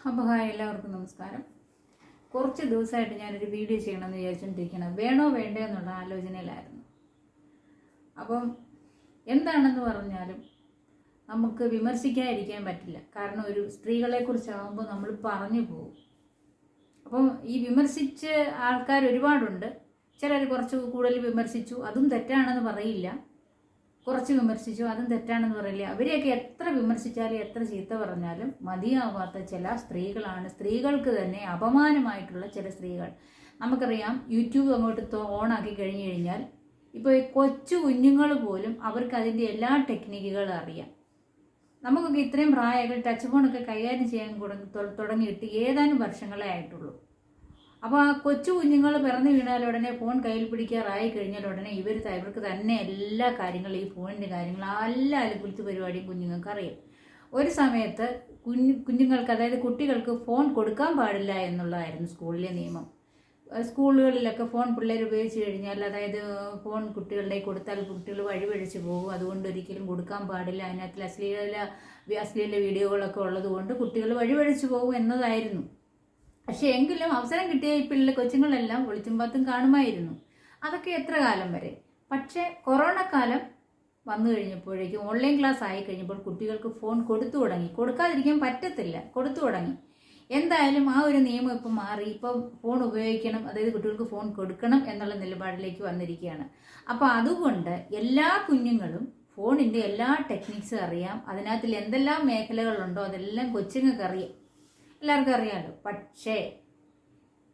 അപ്പോൾ ഹായ്, എല്ലാവർക്കും നമസ്കാരം. കുറച്ച് ദിവസമായിട്ട് ഞാനൊരു വീഡിയോ ചെയ്യണമെന്ന് വിചാരിച്ചുകൊണ്ടിരിക്കണം. വേണോ വേണ്ടോ എന്നുള്ള ആലോചനയിലായിരുന്നു. അപ്പം എന്താണെന്ന് പറഞ്ഞാലും നമുക്ക് വിമർശിക്കാതിരിക്കാൻ പറ്റില്ല. കാരണം ഒരു സ്ത്രീകളെക്കുറിച്ചാകുമ്പോൾ നമ്മൾ പറഞ്ഞു പോകും. അപ്പം ഈ വിമർശിച്ച ആൾക്കാർ ഒരുപാടുണ്ട്. ചിലർ കുറച്ച് കൂടുതൽ വിമർശിച്ചു, അതും തെറ്റാണെന്ന് പറയില്ല. കുറച്ച് വിമർശിച്ചു, അതും തെറ്റാണെന്ന് പറയില്ല. അവരെയൊക്കെ എത്ര വിമർശിച്ചാലും എത്ര ചീത്ത പറഞ്ഞാലും മതിയാവാത്ത ചില സ്ത്രീകളാണ്. സ്ത്രീകൾക്ക് തന്നെ അപമാനമായിട്ടുള്ള ചില സ്ത്രീകൾ. നമുക്കറിയാം, യൂട്യൂബ് അങ്ങോട്ട് ഓണാക്കി കഴിഞ്ഞു കഴിഞ്ഞാൽ ഇപ്പോൾ ഈ കൊച്ചു കുഞ്ഞുങ്ങൾ പോലും അവർക്ക് അതിൻ്റെ എല്ലാ ടെക്നിക്കുകളും അറിയാം. നമുക്കൊക്കെ ഇത്രയും പ്രായങ്ങൾ ടച്ച് ഫോണൊക്കെ കൈകാര്യം ചെയ്യാൻ തുടങ്ങിയിട്ട് ഏതാനും വർഷങ്ങളേ ആയിട്ടുള്ളൂ. അപ്പോൾ ആ കൊച്ചു കുഞ്ഞുങ്ങൾ പിറന്നു വീണാൽ ഉടനെ ഫോൺ കയ്യിൽ പിടിക്കാറായി കഴിഞ്ഞാൽ ഉടനെ ഇവർക്ക് തന്നെ എല്ലാ കാര്യങ്ങളും, ഈ ഫോണിൻ്റെ കാര്യങ്ങൾ എല്ലാ അലുപുലത്ത് പരിപാടിയും കുഞ്ഞുങ്ങൾക്ക് അറിയാം. ഒരു സമയത്ത് കുഞ്ഞുങ്ങൾക്ക്, അതായത് കുട്ടികൾക്ക് ഫോൺ കൊടുക്കാൻ പാടില്ല എന്നുള്ളതായിരുന്നു സ്കൂളിലെ നിയമം. സ്കൂളുകളിലൊക്കെ ഫോൺ പിള്ളേർ ഉപയോഗിച്ച് കഴിഞ്ഞാൽ, അതായത് ഫോൺ കുട്ടികളുടെ കൊടുത്താൽ കുട്ടികൾ വഴിപഴിച്ച് പോകും, അതുകൊണ്ട് ഒരിക്കലും കൊടുക്കാൻ പാടില്ല. അതിനകത്തിൽ അശ്ലീല വീഡിയോകളൊക്കെ ഉള്ളതുകൊണ്ട് കുട്ടികൾ വഴിപഴിച്ച് പോകും എന്നതായിരുന്നു. പക്ഷെ എങ്കിലും അവസരം കിട്ടിയ ഈ കൊച്ചുങ്ങളെല്ലാം ഒളിച്ചും പാത്തും കാണുമായിരുന്നു. അതൊക്കെ എത്ര കാലം വരെ. പക്ഷേ കൊറോണ കാലം വന്നു കഴിഞ്ഞപ്പോഴേക്കും, ഓൺലൈൻ ക്ലാസ് ആയി കഴിഞ്ഞപ്പോൾ കുട്ടികൾക്ക് ഫോൺ കൊടുത്തു തുടങ്ങി. കൊടുക്കാതിരിക്കാൻ പറ്റത്തില്ല, കൊടുത്തു തുടങ്ങി. എന്തായാലും ആ ഒരു നിയമം ഇപ്പം മാറി. ഇപ്പം ഫോൺ ഉപയോഗിക്കണം, അതായത് കുട്ടികൾക്ക് ഫോൺ കൊടുക്കണം എന്നുള്ള നിലപാടിലേക്ക് വന്നിരിക്കുകയാണ്. അപ്പോൾ അതുകൊണ്ട് എല്ലാ കുഞ്ഞുങ്ങളും ഫോണിൻ്റെ എല്ലാ ടെക്നിക്സും അറിയാം. അതിനകത്തിൽ എന്തെല്ലാം മേഖലകളുണ്ടോ അതെല്ലാം കൊച്ചുങ്ങൾക്ക് അറിയാം, എല്ലാവർക്കും അറിയാമല്ലോ. പക്ഷേ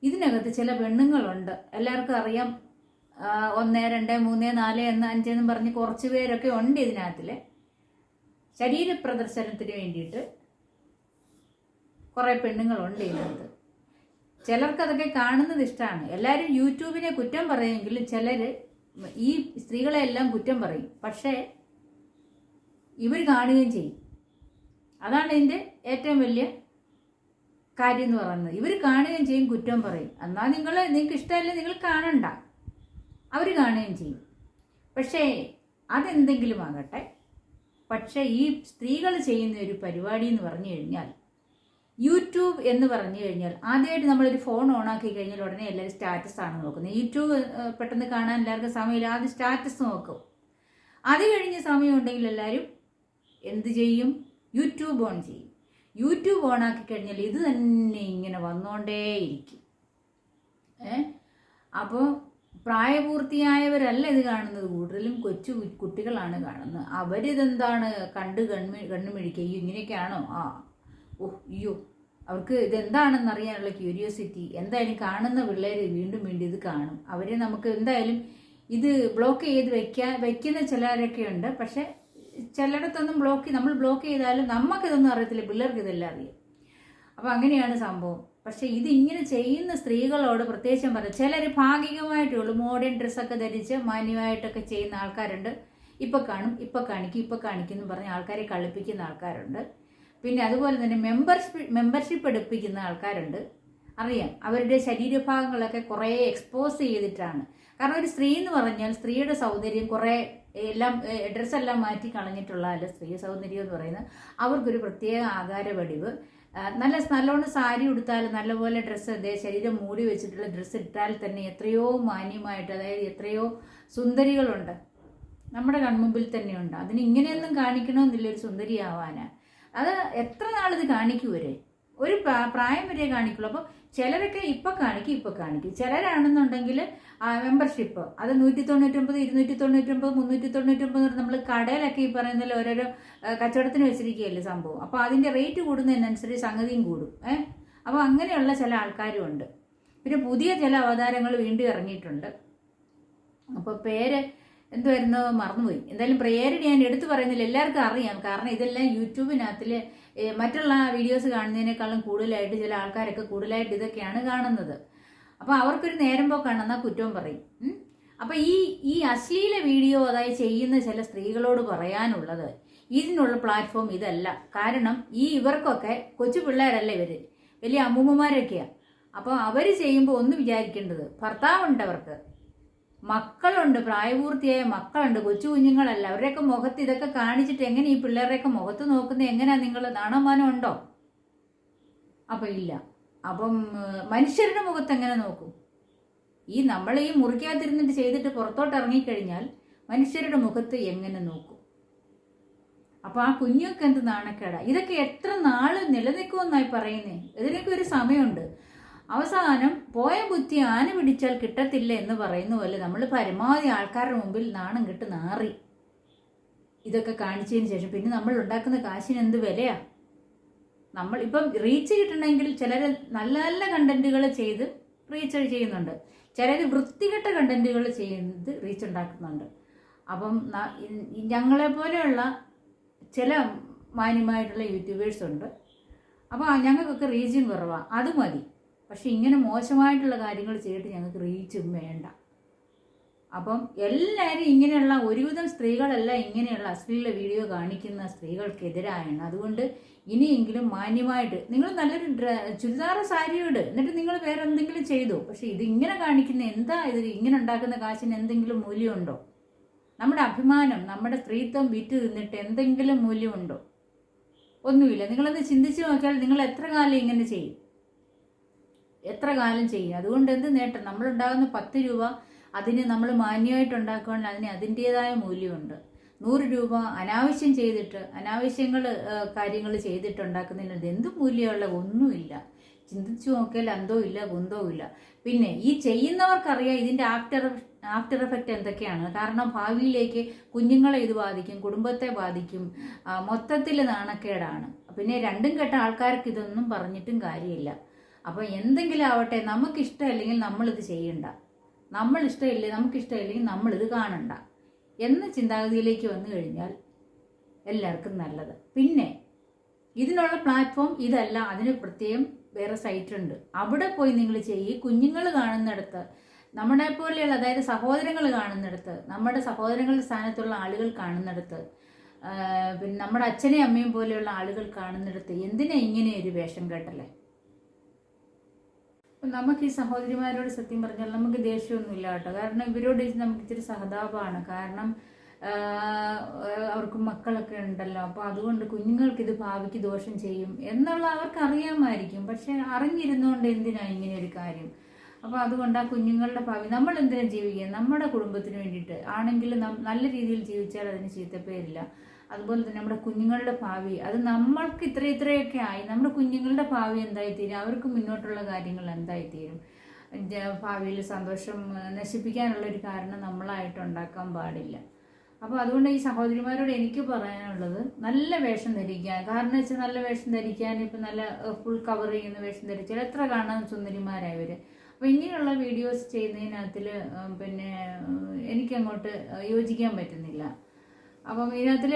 ഇതിനകത്ത് ചില പെണ്ണുങ്ങളുണ്ട്, എല്ലാവർക്കും അറിയാം. 1, 2, 3, 4 എന്ന് 5 എന്നും പറഞ്ഞ് കുറച്ച് പേരൊക്കെ ഉണ്ട് ഇതിനകത്തിൽ. ശരീരപ്രദർശനത്തിന് വേണ്ടിയിട്ട് കുറേ പെണ്ണുങ്ങളുണ്ട് ഇതിനകത്ത്. ചിലർക്ക് അതൊക്കെ കാണുന്നത് ഇഷ്ടമാണ്. എല്ലാവരും യൂട്യൂബിനെ കുറ്റം പറയുമെങ്കിലും ചിലർ ഈ സ്ത്രീകളെല്ലാം കുറ്റം പറയും. പക്ഷേ ഇവർ കാണുകയും ചെയ്യും. അതാണ് ഇതിൻ്റെ ഏറ്റവും വലിയ കാര്യം എന്ന് പറയുന്നത്. ഇവർ കാണുകയും ചെയ്യും, കുറ്റം പറയും. എന്നാൽ നിങ്ങൾക്ക് ഇഷ്ടമല്ലേ, നിങ്ങൾ കാണണ്ട. അവർ കാണുകയും ചെയ്യും. പക്ഷേ അതെന്തെങ്കിലും ആകട്ടെ. പക്ഷേ ഈ സ്ത്രീകൾ ചെയ്യുന്ന ഒരു പരിപാടി എന്ന് പറഞ്ഞു കഴിഞ്ഞാൽ, യൂട്യൂബ് എന്ന് പറഞ്ഞു കഴിഞ്ഞാൽ, ആദ്യമായിട്ട് നമ്മളൊരു ഫോൺ ഓണാക്കി കഴിഞ്ഞാൽ ഉടനെ എല്ലാവരും സ്റ്റാറ്റസ് ആണ് നോക്കുന്നത്. യൂട്യൂബ് പെട്ടെന്ന് കാണാൻ എല്ലാവർക്കും സമയമില്ല, ആദ്യം സ്റ്റാറ്റസ് നോക്കും. അത് കഴിഞ്ഞ് സമയം ഉണ്ടെങ്കിൽ എല്ലാവരും എന്ത് ചെയ്യും? യൂട്യൂബ് ഓൺ ചെയ്യും. യൂട്യൂബ് ഓണാക്കി കഴിഞ്ഞാൽ ഇത് തന്നെ ഇങ്ങനെ വന്നുകൊണ്ടേയിരിക്കും. അപ്പോൾ പ്രായപൂർത്തിയായവരല്ല ഇത് കാണുന്നത്, കൂടുതലും കൊച്ചു കുട്ടികളാണ് കാണുന്നത്. അവരിതെന്താണ് കണ്ണുമിഴിക്കുക, ഇങ്ങനെയൊക്കെയാണോ, അയ്യോ, അവർക്ക് ഇതെന്താണെന്ന് അറിയാനുള്ള ക്യൂരിയോസിറ്റി. എന്തായാലും കാണുന്ന പിള്ളേർ വീണ്ടും വീണ്ടും ഇത് കാണും. അവരെ നമുക്ക് എന്തായാലും ഇത് ബ്ലോക്ക് ചെയ്ത് വയ്ക്കുന്ന ചിലരൊക്കെ ഉണ്ട്. പക്ഷെ ചിലയിടത്തൊന്നും നമ്മൾ ബ്ലോക്ക് ചെയ്താലും നമുക്കിതൊന്നും അറിയത്തില്ല, പിള്ളേർക്ക് ഇതെല്ലാം അറിയാം. അപ്പോൾ അങ്ങനെയാണ് സംഭവം. പക്ഷേ ഇതിങ്ങനെ ചെയ്യുന്ന സ്ത്രീകളോട് പ്രത്യേകിച്ചും പറയാം. ചിലർ ഭാഗികമായിട്ടുള്ളൂ, മോഡേൺ ഡ്രസ്സൊക്കെ ധരിച്ച് മാന്യമായിട്ടൊക്കെ ചെയ്യുന്ന ആൾക്കാരുണ്ട്. ഇപ്പം കാണും, ഇപ്പം കാണിക്കും എന്ന് പറഞ്ഞ് ആൾക്കാരെ കളിപ്പിക്കുന്ന ആൾക്കാരുണ്ട്. പിന്നെ അതുപോലെ തന്നെ മെമ്പർഷിപ്പ് എടുപ്പിക്കുന്ന ആൾക്കാരുണ്ട്. അറിയാം, അവരുടെ ശരീരഭാഗങ്ങളൊക്കെ കുറേ എക്സ്പോസ് ചെയ്തിട്ടാണ്. കാരണം ഒരു സ്ത്രീ എന്ന് പറഞ്ഞാൽ സ്ത്രീയുടെ സൗന്ദര്യം കുറേ എല്ലാം ഡ്രസ്സെല്ലാം മാറ്റി കളഞ്ഞിട്ടുള്ളതല്ല സ്ത്രീ സൗന്ദര്യം എന്ന് പറയുന്നത്. അവർക്കൊരു പ്രത്യേക ആകാരവടിവ്, നല്ലോണം സാരി ഉടുത്താൽ, നല്ലപോലെ ഡ്രസ്സ് ശരീരം മൂടി വെച്ചിട്ടുള്ള ഡ്രസ്സ് ഇട്ടാൽ തന്നെ എത്രയോ മാന്യമായിട്ട്, അതായത് എത്രയോ സുന്ദരികളുണ്ട് നമ്മുടെ കൺമുമ്പിൽ തന്നെയുണ്ട്. അതിന് ഇങ്ങനെയൊന്നും കാണിക്കണമെന്നില്ല ഒരു സുന്ദരിയാവാനാ. അത് എത്ര നാളിത് കാണിക്കുവരെ, ഒരു പ്രായം വരെ കാണിക്കുള്ളൂ. അപ്പോൾ ചിലരൊക്കെ ഇപ്പം കാണിക്കും. ചിലരാണെന്നുണ്ടെങ്കിൽ മെമ്പർഷിപ്പ് അത് 199, 299, 399 നമ്മൾ കടയിലൊക്കെ ഈ പറയുന്നതിൽ ഓരോരോ കച്ചവടത്തിന് വെച്ചിരിക്കുകയല്ലേ സംഭവം. അപ്പോൾ അതിൻ്റെ റേറ്റ് കൂടുന്നതിനനുസരിച്ച് സംഗതിയും കൂടും. അപ്പോൾ അങ്ങനെയുള്ള ചില ആൾക്കാരും ഉണ്ട്. പിന്നെ പുതിയ ചില അവതാരങ്ങൾ വീണ്ടും ഇറങ്ങിയിട്ടുണ്ട്. അപ്പോൾ പേര് എന്തുവായിരുന്നു മറന്നുപോയി. എന്തായാലും പേര് ഞാൻ എടുത്തു പറയുന്നില്ല, എല്ലാവർക്കും അറിയാം. കാരണം ഇതെല്ലാം യൂട്യൂബിനകത്തിൽ മറ്റുള്ള വീഡിയോസ് കാണുന്നതിനേക്കാളും കൂടുതലായിട്ട് ചില ആൾക്കാരൊക്കെ കൂടുതലായിട്ട് ഇതൊക്കെയാണ് കാണുന്നത്. അപ്പോൾ അവർക്കൊരു നേരം പോക്കാണെന്നാ കുറ്റവും പറയും. അപ്പോൾ ഈ അശ്ലീല വീഡിയോ അതായത് ചെയ്യുന്ന ചില സ്ത്രീകളോട് പറയാനുള്ളത്, ഇതിനുള്ള പ്ലാറ്റ്ഫോം ഇതല്ല. കാരണം ഇവർക്കൊക്കെ കൊച്ചു പിള്ളേരല്ല, ഇവർ വലിയ അമ്മൂമ്മമാരൊക്കെയാണ്. അപ്പോൾ അവർ ചെയ്യുമ്പോൾ ഒന്ന് വിചാരിക്കേണ്ടത്, ഭർത്താവുണ്ട്, അവർക്ക് മക്കളുണ്ട്, പ്രായപൂർത്തിയായ മക്കളുണ്ട്, കൊച്ചു കുഞ്ഞുങ്ങളല്ല. അവരുടെയൊക്കെ മുഖത്ത് ഇതൊക്കെ കാണിച്ചിട്ട് എങ്ങനെ ഈ പിള്ളേരുടെയൊക്കെ മുഖത്ത് നോക്കുന്നത്? എങ്ങനെയാ? നിങ്ങൾ നാണമാനം ഉണ്ടോ? അപ്പം ഇല്ല. അപ്പം മനുഷ്യരുടെ മുഖത്ത് എങ്ങനെ നോക്കും? നമ്മൾ ഈ മുറിക്കകത്തിരുന്നിട്ട് ചെയ്തിട്ട് പുറത്തോട്ട് ഇറങ്ങിക്കഴിഞ്ഞാൽ മനുഷ്യരുടെ മുഖത്ത് എങ്ങനെ നോക്കും? അപ്പോൾ ആ കുഞ്ഞൊക്കെ എന്ത് നാണക്കേടാ. ഇതൊക്കെ എത്ര നാള് നിലനിൽക്കുമെന്നായി പറയുന്നേ? ഇതിനൊക്കെ ഒരു സമയമുണ്ട്. അവസാനം പോയ ബുദ്ധി ആന പിടിച്ചാൽ കിട്ടത്തില്ല എന്ന് പറയുന്ന പോലെ നമ്മൾ പരമാവധി ആൾക്കാരുടെ മുമ്പിൽ നാണം കെട്ട് നാറി ഇതൊക്കെ കാണിച്ചതിന് ശേഷം പിന്നെ നമ്മൾ ഉണ്ടാക്കുന്ന കാശിന് എന്ത് വിലയാ? നമ്മൾ ഇപ്പം റീച്ച് കിട്ടണമെങ്കിൽ ചിലർ നല്ല നല്ല കണ്ടന്റുകൾ ചെയ്ത് റീച്ച് ചെയ്യുന്നുണ്ട്, ചിലർ വൃത്തികെട്ട കണ്ടന്റുകൾ ചെയ്ത് റീച്ച് ഉണ്ടാക്കുന്നുണ്ട്. അപ്പം ഞങ്ങളെപ്പോലെയുള്ള ചില മാന്യമായിട്ടുള്ള യൂട്യൂബേഴ്സ് ഉണ്ട്. അപ്പോൾ ഞങ്ങൾക്കൊക്കെ റീച്ചും കുറവാണ്, അത് മതി. പക്ഷെ ഇങ്ങനെ മോശമായിട്ടുള്ള കാര്യങ്ങൾ ചെയ്തിട്ട് ഞങ്ങൾക്ക് റീച്ചും വേണ്ട. അപ്പം എല്ലാവരും ഇങ്ങനെയുള്ള ഒരുവിധം സ്ത്രീകളെല്ലാം ഇങ്ങനെയുള്ള അശ്ലീല വീഡിയോ കാണിക്കുന്ന സ്ത്രീകൾക്കെതിരായാണ്. അതുകൊണ്ട് ഇനിയെങ്കിലും മാന്യമായിട്ട് നിങ്ങൾ നല്ലൊരു ചുരിദാർ സാരിയോട് എന്നിട്ട് നിങ്ങൾ വേറെ എന്തെങ്കിലും ചെയ്തു. പക്ഷെ ഇത് ഇങ്ങനെ കാണിക്കുന്ന എന്താ? ഇത് ഇങ്ങനെ ഉണ്ടാക്കുന്ന കാശിന് എന്തെങ്കിലും മൂല്യമുണ്ടോ? നമ്മുടെ അഭിമാനം, നമ്മുടെ സ്ത്രീത്വം വിറ്റ് തിന്നിട്ട് എന്തെങ്കിലും മൂല്യമുണ്ടോ? ഒന്നുമില്ല. നിങ്ങളത് ചിന്തിച്ചു നോക്കിയാൽ നിങ്ങൾ എത്ര കാലം ഇങ്ങനെ ചെയ്യും? എത്ര കാലം ചെയ്യും? അതുകൊണ്ട് എന്ത് നേട്ടം? നമ്മളുണ്ടാകുന്ന 10 രൂപ അതിന് നമ്മൾ മാന്യമായിട്ട് ഉണ്ടാക്കുകയാണെങ്കിൽ അതിന് അതിൻ്റേതായ മൂല്യമുണ്ട്. 100 രൂപ അനാവശ്യം ചെയ്തിട്ട് കാര്യങ്ങൾ ചെയ്തിട്ട് ഉണ്ടാക്കുന്നതിന് എന്ത് മൂല്യമുള്ള? ഒന്നുമില്ല. ചിന്തിച്ചു നോക്കിയാൽ അന്തോ ഇല്ല കുന്തോ ഇല്ല. പിന്നെ ഈ ചെയ്യുന്നവർക്കറിയാം ഇതിൻ്റെ ആഫ്റ്റർ എഫക്റ്റ് എന്തൊക്കെയാണ്. കാരണം ഭാവിയിലേക്ക് കുഞ്ഞുങ്ങളെ ഇത് ബാധിക്കും, കുടുംബത്തെ ബാധിക്കും, മൊത്തത്തിൽ നാണക്കേടാണ്. പിന്നെ രണ്ടും കെട്ട ആൾക്കാർക്ക് ഇതൊന്നും പറഞ്ഞിട്ടും കാര്യമില്ല. അപ്പം എന്തെങ്കിലും ആവട്ടെ, നമുക്കിഷ്ടമല്ലെങ്കിൽ നമ്മളിത് ചെയ്യണ്ട, നമുക്കിഷ്ടമില്ലെങ്കിൽ നമ്മളിത് കാണണ്ട എന്ന ചിന്താഗതിയിലേക്ക് വന്നു കഴിഞ്ഞാൽ എല്ലാവർക്കും നല്ലത്. പിന്നെ ഇതിനുള്ള പ്ലാറ്റ്ഫോം ഇതല്ല, അതിന് പ്രത്യേകം വേറെ സൈറ്റ് ഉണ്ട്. അവിടെ പോയി നിങ്ങൾ ചെയ്യ്. കുഞ്ഞുങ്ങൾ കാണുന്നിടത്ത്, നമ്മുടെ പോലെയുള്ള, അതായത് സഹോദരങ്ങൾ കാണുന്നിടത്ത്, നമ്മുടെ സഹോദരങ്ങളുടെ സ്ഥാനത്തുള്ള ആളുകൾ കാണുന്നിടത്ത്, പിന്നെ നമ്മുടെ അച്ഛനെയും അമ്മയും പോലെയുള്ള ആളുകൾ കാണുന്നിടത്ത് എന്തിനാ ഇങ്ങനെ ഒരു വേഷം കേട്ടല്ലേ? നമുക്ക് ഈ സഹോദരിമാരോട് സത്യം പറഞ്ഞാൽ നമുക്ക് ദേഷ്യമൊന്നുമില്ല കേട്ടോ. കാരണം ഇവരോട് നമുക്ക് ഇച്ചിരി സഹതാപമാണ്. കാരണം അവർക്ക് മക്കളൊക്കെ ഉണ്ടല്ലോ. അപ്പോൾ അതുകൊണ്ട് കുഞ്ഞുങ്ങൾക്ക് ഇത് ഭാവിക്ക് ദോഷം ചെയ്യും എന്നുള്ള അവർക്ക് അറിയാമായിരിക്കും. പക്ഷെ അറിഞ്ഞിരുന്നുകൊണ്ട് എന്തിനാ ഇങ്ങനെ ഒരു കാര്യം? അപ്പോൾ അതുകൊണ്ട് ആ കുഞ്ഞുങ്ങളുടെ ഭാവി നമ്മൾ എന്തിനാ ജീവിക്കുക? നമ്മുടെ കുടുംബത്തിന് വേണ്ടിയിട്ട് ആണെങ്കിൽ നല്ല രീതിയിൽ ജീവിച്ചാൽ അതിന് ചീത്തപ്പേരില്ല. അതുപോലെ തന്നെ നമ്മുടെ കുഞ്ഞുങ്ങളുടെ ഭാവി, അത് നമ്മൾക്ക് ഇത്രയൊക്കെ ആയി, നമ്മുടെ കുഞ്ഞുങ്ങളുടെ ഭാവി എന്തായിത്തീരും? അവർക്ക് മുന്നോട്ടുള്ള കാര്യങ്ങൾ എന്തായിത്തീരും? ഭാവിയിൽ സന്തോഷം നശിപ്പിക്കാനുള്ള ഒരു കാരണം നമ്മളായിട്ട് ഉണ്ടാക്കാൻ പാടില്ല. അപ്പോൾ അതുകൊണ്ട് ഈ സഹോദരിമാരോട് എനിക്ക് പറയാനുള്ളത്, നല്ല വേഷം ധരിക്കാൻ. കാരണം വെച്ചാൽ നല്ല വേഷം ധരിക്കാൻ ഇപ്പം നല്ല ഫുൾ കവർ ചെയ്യുന്ന വേഷം ധരിച്ചാൽ എത്ര കാണാൻ സുന്ദരിമാരായവർ. അപ്പോൾ ഇങ്ങനെയുള്ള വീഡിയോസ് ചെയ്യുന്നതിനകത്തിൽ പിന്നെ എനിക്കങ്ങോട്ട് യോജിക്കാൻ പറ്റുന്നില്ല. അപ്പം ഇതിനകത്തിൽ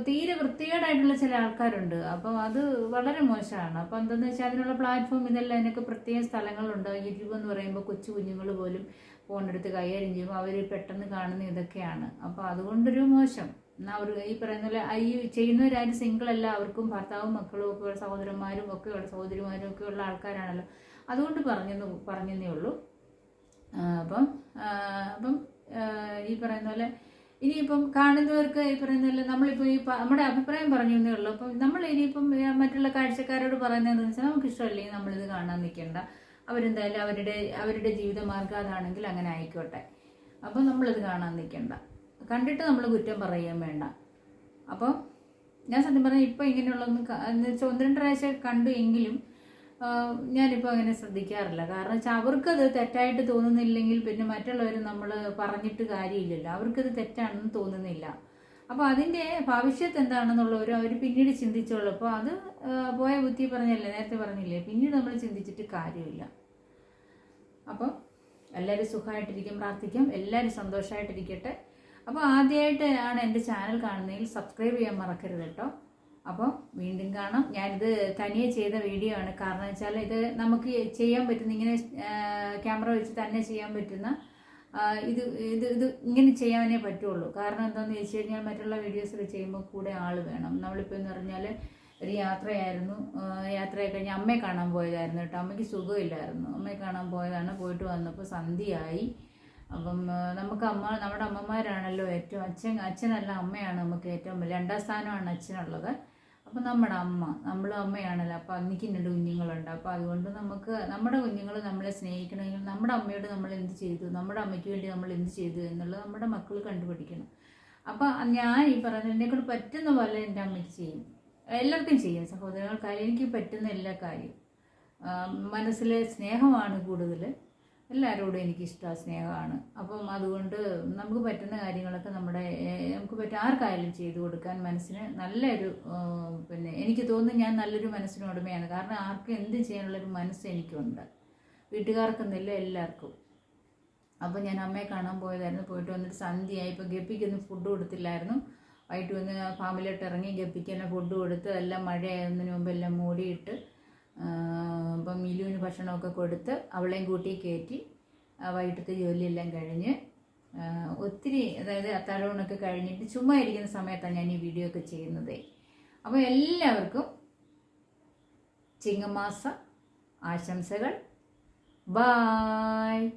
തീരെ വൃത്തികേടായിട്ടുള്ള ചില ആൾക്കാരുണ്ട്. അപ്പം അത് വളരെ മോശമാണ്. അപ്പം എന്താണെന്ന് വെച്ചാൽ അതിനുള്ള പ്ലാറ്റ്ഫോം ഇതെല്ലാം അതിനൊക്കെ പ്രത്യേക സ്ഥലങ്ങളുണ്ട്. യൂട്യൂബ് എന്ന് പറയുമ്പോൾ കൊച്ചു കുഞ്ഞുങ്ങൾ പോലും ഫോണെടുത്ത് കൈകാര്യം ചെയ്യുമ്പോൾ അവർ പെട്ടെന്ന് കാണുന്ന ഇതൊക്കെയാണ്. അപ്പോൾ അതുകൊണ്ടൊരു മോശം. എന്നാൽ അവർ ഈ പറയുന്ന പോലെ ഈ ചെയ്യുന്നവരാരും സിംഗിളല്ല, അവർക്കും ഭർത്താവും മക്കളും ഒക്കെ സഹോദരന്മാരും ഒക്കെ ഉള്ള സഹോദരിമാരും ഒക്കെ ഉള്ള ആൾക്കാരാണല്ലോ. അതുകൊണ്ട് പറഞ്ഞതേ ഉള്ളൂ. അപ്പം ഈ പറയുന്ന പോലെ ഇനിയിപ്പം കാണുന്നവർക്ക് ഈ പറയുന്ന പോലെ നമ്മളിപ്പോൾ നമ്മുടെ അഭിപ്രായം പറഞ്ഞു എന്നേ ഉള്ളൂ. അപ്പം നമ്മൾ ഇനിയിപ്പം മറ്റുള്ള കാഴ്ചക്കാരോട് പറയുന്നതെന്ന് വെച്ചാൽ നമുക്ക് ഇഷ്ടമല്ലെങ്കിൽ നമ്മളിത് കാണാൻ നിൽക്കേണ്ട. അവരെന്തായാലും അവരുടെ ജീവിതമാർഗം അതാണെങ്കിൽ അങ്ങനെ ആയിക്കോട്ടെ. അപ്പം നമ്മളിത് കാണാൻ നിൽക്കേണ്ട, കണ്ടിട്ട് നമ്മൾ കുറ്റം പറയുകയും വേണ്ട. അപ്പം ഞാൻ സത്യം പറഞ്ഞാൽ ഇപ്പം ഇങ്ങനെയുള്ളതൊന്നും എന്ന് വെച്ചാൽ 1-2 പ്രാവശ്യം കണ്ടു എങ്കിലും ഞാനിപ്പോൾ അങ്ങനെ ശ്രദ്ധിക്കാറില്ല. കാരണം വെച്ചാൽ അവർക്കത് തെറ്റായിട്ട് തോന്നുന്നില്ലെങ്കിൽ പിന്നെ മറ്റുള്ളവർ നമ്മൾ പറഞ്ഞിട്ട് കാര്യമില്ലല്ലോ. അവർക്കത് തെറ്റാണെന്ന് തോന്നുന്നില്ല. അപ്പോൾ അതിൻ്റെ ഭവിഷ്യത്ത് എന്താണെന്നുള്ളവർ അവർ പിന്നീട് ചിന്തിച്ചോളൂ. അപ്പോൾ അത് പോയ ബുദ്ധി നേരത്തെ പറഞ്ഞില്ലേ, പിന്നീട് നമ്മൾ ചിന്തിച്ചിട്ട് കാര്യമില്ല. അപ്പം എല്ലാവരും സുഖമായിട്ടിരിക്കും, പ്രാർത്ഥിക്കാം, എല്ലാവരും സന്തോഷമായിട്ടിരിക്കട്ടെ. അപ്പോൾ ആദ്യമായിട്ട് ആണ് എൻ്റെ ചാനൽ കാണുന്നതിൽ സബ്സ്ക്രൈബ് ചെയ്യാൻ മറക്കരുത് കേട്ടോ. അപ്പോൾ വീണ്ടും കാണാം. ഞാനിത് തനിയെ ചെയ്ത വീഡിയോ ആണ്. കാരണം വെച്ചാൽ ഇത് നമുക്ക് ചെയ്യാൻ പറ്റുന്ന, ഇങ്ങനെ ക്യാമറ വെച്ച് തന്നെ ചെയ്യാൻ പറ്റുന്ന ഇത് ഇങ്ങനെ ചെയ്യാനേ പറ്റുള്ളൂ. കാരണം എന്താണെന്ന് ചോദിച്ചു കഴിഞ്ഞാൽ മറ്റുള്ള വീഡിയോസൊക്കെ ചെയ്യുമ്പോൾ കൂടെ ആൾ വേണം. നമ്മളിപ്പോൾ എന്ന് പറഞ്ഞാൽ ഒരു യാത്രയായിരുന്നു. യാത്രയെ കഴിഞ്ഞ് അമ്മയെ കാണാൻ പോയതായിരുന്നു കേട്ടോ. അമ്മയ്ക്ക് സുഖമില്ലായിരുന്നു. അമ്മയെ കാണാൻ പോയതാണ്. പോയിട്ട് വന്നപ്പോൾ സന്ധ്യയായി. അപ്പം നമ്മുടെ അമ്മമാരാണല്ലോ ഏറ്റവും, അച്ഛനല്ല അമ്മയാണ് നമുക്ക് ഏറ്റവും വലിയ, 2ാം സ്ഥാനമാണ് അച്ഛനുള്ളത്. അപ്പം നമ്മുടെ നമ്മൾ അമ്മയാണല്ലോ. അപ്പോൾ എനിക്ക് 2 കുഞ്ഞുങ്ങളുണ്ട്. അപ്പോൾ അതുകൊണ്ട് നമുക്ക് നമ്മുടെ കുഞ്ഞുങ്ങൾ നമ്മളെ സ്നേഹിക്കണമെങ്കിൽ നമ്മുടെ അമ്മയോട് നമ്മൾ എന്ത് ചെയ്തു, നമ്മുടെ അമ്മയ്ക്ക് വേണ്ടി നമ്മൾ എന്ത് ചെയ്തു എന്നുള്ളത് നമ്മുടെ മക്കൾ കണ്ടുപിടിക്കണം. അപ്പോൾ ഞാൻ ഈ പറഞ്ഞ എന്നെക്കൊണ്ട് പറ്റുന്ന പോലെ എൻ്റെ അമ്മയ്ക്ക് ചെയ്യും, എല്ലാവർക്കും ചെയ്യും, സഹോദരങ്ങൾക്കായാലും എനിക്ക് പറ്റുന്ന എല്ലാ കാര്യവും. മനസ്സിലെ സ്നേഹമാണ് കൂടുതൽ, എല്ലാവരോടും എനിക്കിഷ്ടമാണ്, സ്നേഹമാണ്. അപ്പം അതുകൊണ്ട് നമുക്ക് പറ്റുന്ന കാര്യങ്ങളൊക്കെ നമുക്ക് ആർക്കായാലും ചെയ്തു കൊടുക്കാൻ മനസ്സിന് നല്ലൊരു എനിക്ക് തോന്നുന്നു ഞാൻ നല്ലൊരു മനസ്സിന് ഉടമയാണ്. കാരണം ആർക്കും എന്ത് ചെയ്യാനുള്ളൊരു മനസ്സ് എനിക്കുണ്ട്, വീട്ടുകാർക്കെന്നില്ല, എല്ലാവർക്കും. അപ്പോൾ ഞാൻ അമ്മയെ കാണാൻ പോയതായിരുന്നു. പോയിട്ട് വന്നിട്ട് സന്ധ്യയായി. ഇപ്പോൾ ഗപ്പിക്കൊന്നും ഫുഡ് കൊടുത്തില്ലായിരുന്നു. വൈകിട്ട് വന്ന് ഫാമിലോട്ട് ഇറങ്ങി ഗപ്പിക്ക് തന്നെ ഫുഡ് കൊടുത്ത് എല്ലാം മഴയാകുന്നതിന് മുമ്പ് എല്ലാം മൂടിയിട്ട് അപ്പം മിലുവിന് ഭക്ഷണമൊക്കെ കൊടുത്ത് അവളെയും കൂട്ടി കയറ്റി വൈകിട്ടത്തെ ജോലിയെല്ലാം കഴിഞ്ഞ് ഒത്തിരി, അതായത് അത്താഴമൊക്കെ കഴിഞ്ഞിട്ട് ചുമ്മാ ഇരിക്കുന്ന സമയത്താണ് ഞാൻ ഈ വീഡിയോ ഒക്കെ ചെയ്യുന്നത്. അപ്പോൾ എല്ലാവർക്കും ചിങ്ങമാസ ആശംസകൾ. ബായ്.